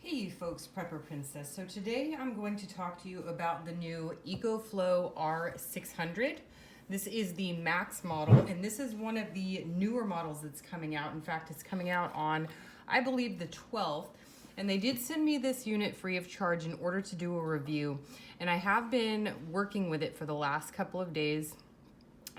Hey folks, Prepper Princess. So today I'm going to talk to you about the new EcoFlow R600. This is the Max model, and this is one of the newer models that's coming out. In fact, it's coming out on, I believe, the 12th. And they did send me this unit free of charge in order to do a review. And I have been working with it for the last couple of days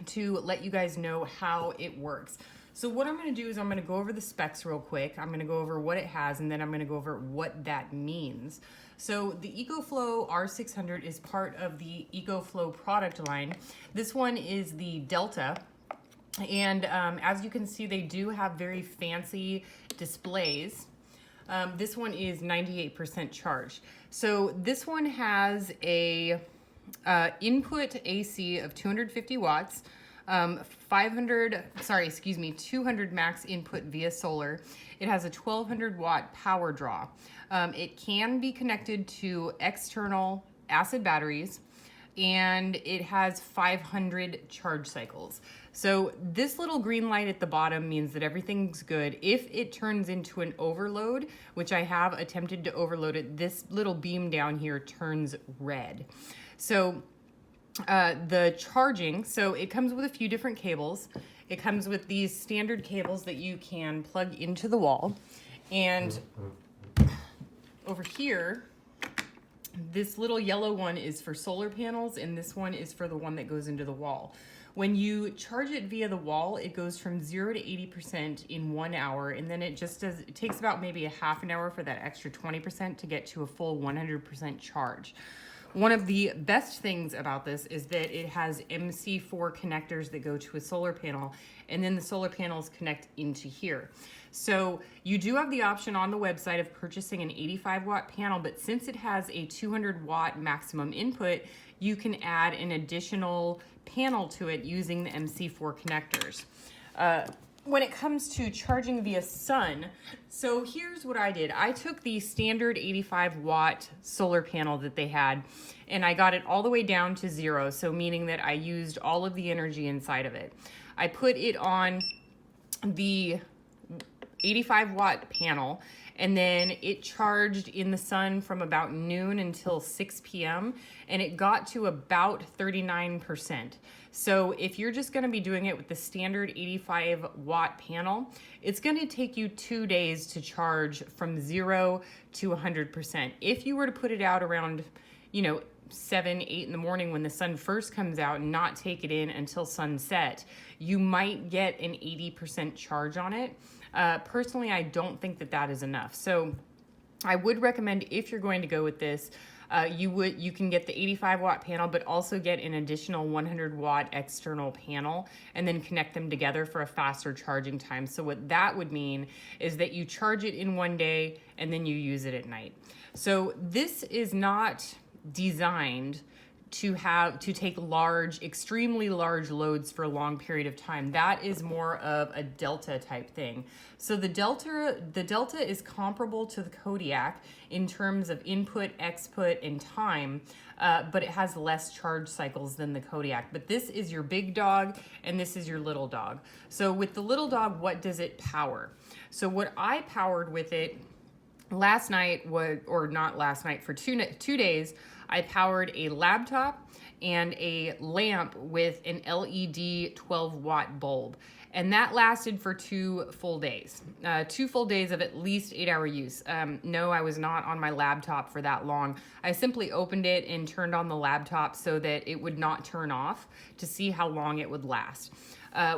to let you guys know how it works. So what I'm going to do is I'm going to go over the specs real quick. I'm going to go over what it has, and then I'm going to go over what that means. So the EcoFlow R600 is part of the EcoFlow product line. This one is the Delta. And as you can see, they do have very fancy displays. This one is 98% charged. So this one has a input AC of 250 watts, 200 max input via solar. It has a 1200 watt power draw. It can be connected to external acid batteries, and it has 500 charge cycles. So this little green light at the bottom means that everything's good. If it turns into an overload, which I have attempted to overload it, this little beam down here turns red. So the charging, so it comes with a few different cables. It comes with these standard cables that you can plug into the wall. And over here, this little yellow one is for solar panels, and this one is for the one that goes into the wall. When you charge it via the wall, it goes from 0 to 80% in 1 hour, and then it takes about maybe a half an hour for that extra 20% to get to a full 100% charge. One of the best things about this is that it has MC4 connectors that go to a solar panel, and then the solar panels connect into here. So you do have the option on the website of purchasing an 85 watt panel, but since it has a 200 watt maximum input, you can add an additional panel to it using the MC4 connectors. When it comes to charging via sun, so here's what I did. I took the standard 85 watt solar panel that they had, and I got it all the way down to 0, so meaning that I used all of the energy inside of it. I put it on the 85 watt panel, and then it charged in the sun from about noon until 6 p.m. and it got to about 39%. So if you're just going to be doing it with the standard 85 watt panel, it's going to take you 2 days to charge from 0 to 100%. If you were to put it out around, 7, 8 in the morning when the sun first comes out and not take it in until sunset, you might get an 80% charge on it. Personally, I don't think that is enough. So I would recommend, if you're going to go with this, you can get the 85 watt panel, but also get an additional 100 watt external panel and then connect them together for a faster charging time. So what that would mean is that you charge it in one day and then you use it at night. So this is not designed to take extremely large loads for a long period of time. That is more of a Delta type thing. So the Delta is comparable to the Kodiak in terms of input, exput, and time, but it has less charge cycles than the Kodiak. But this is your big dog, and this is your little dog. So with the little dog, what does it power? So what I powered with it last night for 2 days, I powered a laptop and a lamp with an LED 12 watt bulb. And that lasted for 2 full days. 2 full days of at least 8-hour use. No, I was not on my laptop for that long. I simply opened it and turned on the laptop so that it would not turn off to see how long it would last.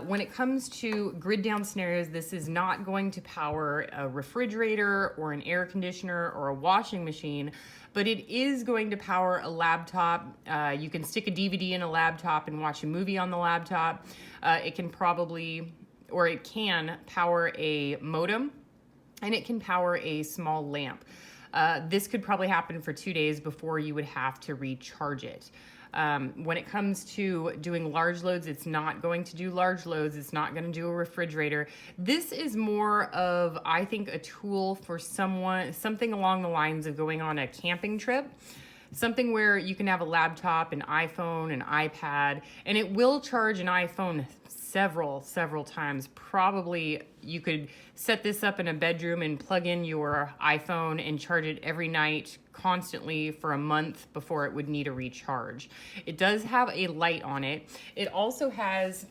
When it comes to grid down scenarios, this is not going to power a refrigerator or an air conditioner or a washing machine, but it is going to power a laptop. You can stick a DVD in a laptop and watch a movie on the laptop. It can power a modem, and it can power a small lamp. This could probably happen for 2 days before you would have to recharge it. When it comes to doing large loads, it's not going to do large loads. It's not going to do a refrigerator. This is more of, I think, a tool for something along the lines of going on a camping trip. something where you can have a laptop, an iPhone, an iPad, and it will charge an iPhone several times. Probably you could set this up in a bedroom and plug in your iPhone and charge it every night constantly for a month before it would need a recharge. It does have a light on it. It also has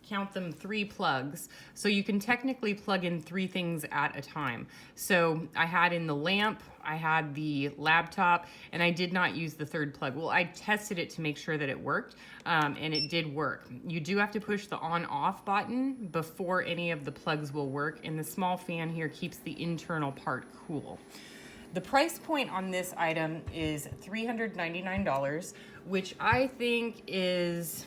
count them, 3 plugs. So you can technically plug in 3 things at a time. So I had in the lamp, I had the laptop, and I did not use the 3rd plug. Well, I tested it to make sure that it worked, and it did work. You do have to push the on-off button before any of the plugs will work, and the small fan here keeps the internal part cool. The price point on this item is $399, which I think is...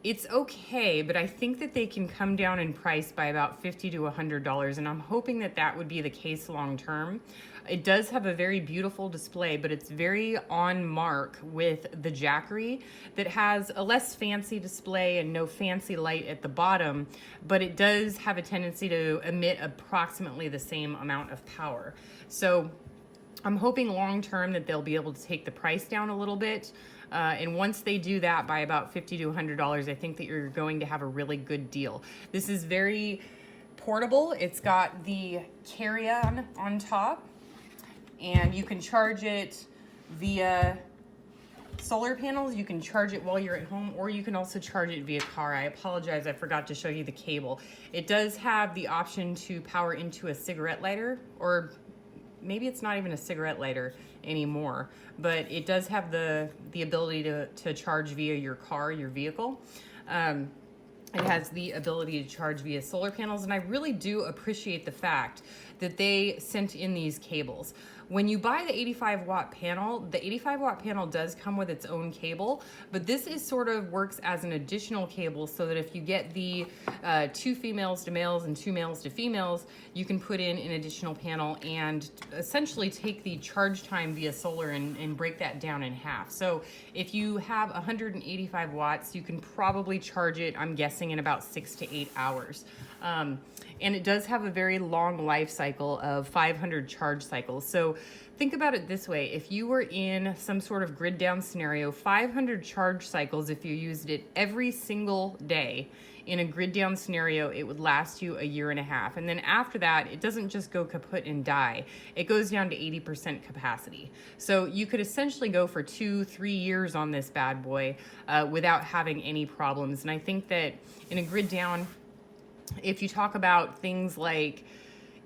it's okay, but I think that they can come down in price by about $50 to $100, and I'm hoping that that would be the case long term. It does have a very beautiful display, but it's very on mark with the Jackery that has a less fancy display and no fancy light at the bottom, but it does have a tendency to emit approximately the same amount of power. So I'm hoping long term that they'll be able to take the price down a little bit. And once they do that by about $50 to $100, I think that you're going to have a really good deal. This is very portable. It's got the carry-on on top, and you can charge it via solar panels. You can charge it while you're at home, or you can also charge it via car. I apologize, I forgot to show you the cable. It does have the option to power into a cigarette lighter, or maybe it's not even a cigarette lighter anymore, but it does have the ability to charge via your car, your vehicle. It has the ability to charge via solar panels, and I really do appreciate the fact that they sent in these cables. When you buy the 85-watt panel, the 85-watt panel does come with its own cable, but this is sort of works as an additional cable so that if you get the 2 females to males and 2 males to females, you can put in an additional panel and essentially take the charge time via solar and break that down in half. So if you have 185 watts, you can probably charge it, I'm guessing, in about 6 to 8 hours. And it does have a very long life cycle of 500 charge cycles. So think about it this way. If you were in some sort of grid down scenario, 500 charge cycles, if you used it every single day in a grid down scenario, it would last you a year and a half. And then after that, it doesn't just go kaput and die. It goes down to 80% capacity. So you could essentially go for 2-3 years on this bad boy without having any problems. And I think that in a grid down, if you talk about things like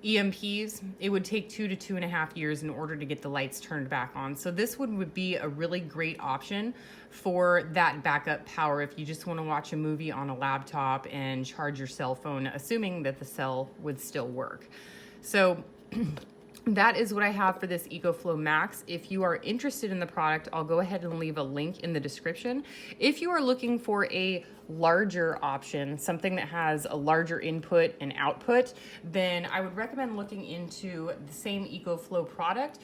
EMPs, it would take 2 to 2.5 years in order to get the lights turned back on. So this would be a really great option for that backup power if you just want to watch a movie on a laptop and charge your cell phone, assuming that the cell would still work. So that is what I have for this EcoFlow Max. If you are interested in the product, I'll go ahead and leave a link in the description. If you are looking for a larger option, something that has a larger input and output, then I would recommend looking into the same EcoFlow product,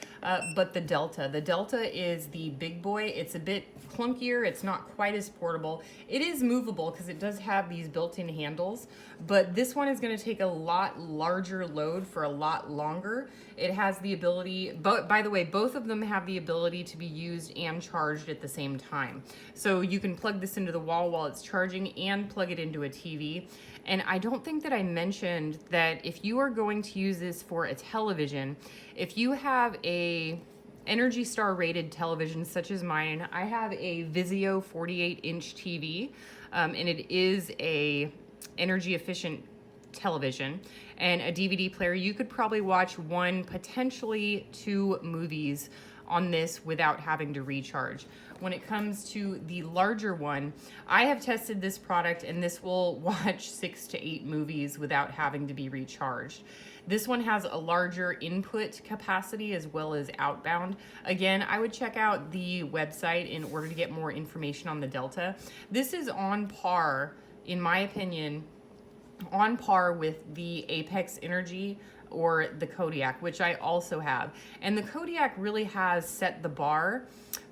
but the Delta. The Delta is the big boy. It's a bit clunkier. It's not quite as portable. It is movable because it does have these built-in handles, but this one is going to take a lot larger load for a lot longer. It has the ability, but by the way, both of them have the ability to be used and charged at the same time. So you can plug this into the wall while it's charging and plug it into a TV. And I don't think that I mentioned that if you are going to use this for a television, if you have a Energy Star rated television such as mine, I have a Vizio 48-inch TV, and it is a energy efficient television and a DVD player. You could probably watch 1, potentially 2 movies on this without having to recharge. When it comes to the larger one, I have tested this product and this will watch 6 to 8 movies without having to be recharged. This one has a larger input capacity as well as outbound. Again, I would check out the website in order to get more information on the Delta. This is on par, in my opinion, on par with the Apex Energy or the Kodiak, which I also have. And the Kodiak really has set the bar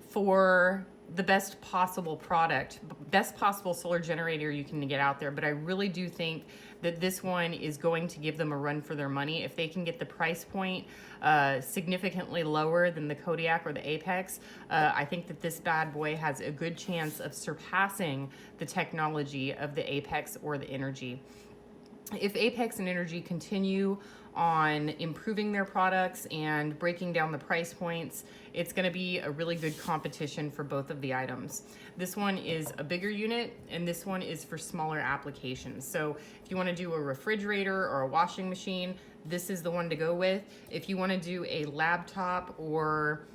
for the best possible product, best possible solar generator you can get out there. But I really do think that this one is going to give them a run for their money. If they can get the price point significantly lower than the Kodiak or the Apex, I think that this bad boy has a good chance of surpassing the technology of the Apex or the Energy. If Apex and Energy continue on improving their products and breaking down the price points, it's going to be a really good competition for both of the items. This one is a bigger unit, and this one is for smaller applications. So if you want to do a refrigerator or a washing machine, this is the one to go with. If you want to do a laptop or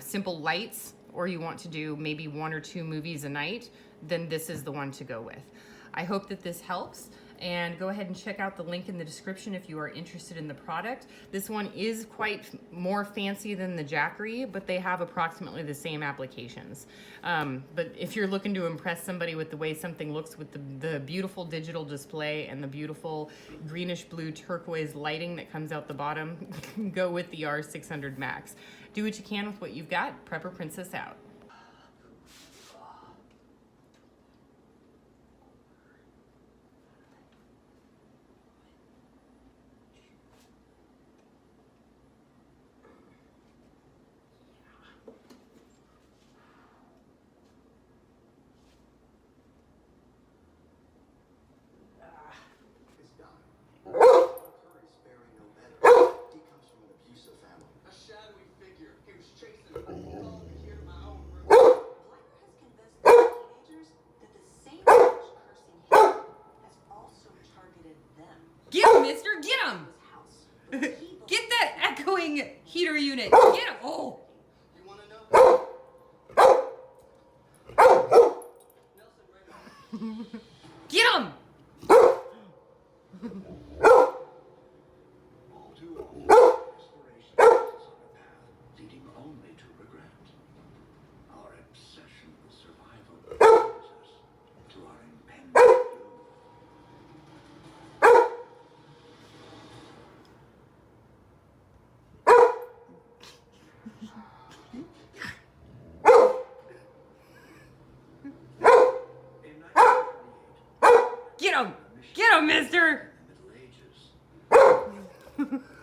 simple lights, or you want to do maybe 1 or 2 movies a night, then this is the one to go with. I hope that this helps, and go ahead and check out the link in the description if you are interested in the product. This one is quite more fancy than the Jackery, but they have approximately the same applications. But if you're looking to impress somebody with the way something looks with the beautiful digital display and the beautiful greenish blue turquoise lighting that comes out the bottom, go with the R600 Max. Do what you can with what you've got. Prepper Princess out. Get him, mister! Get him! Get that echoing heater unit! Get him! Oh! Get him! All too often, desperation takes us on a path leading only to regret. Our obsession with survival brings us to our impending doom. In 1928, Get him! Get him, mister! in the Middle Ages.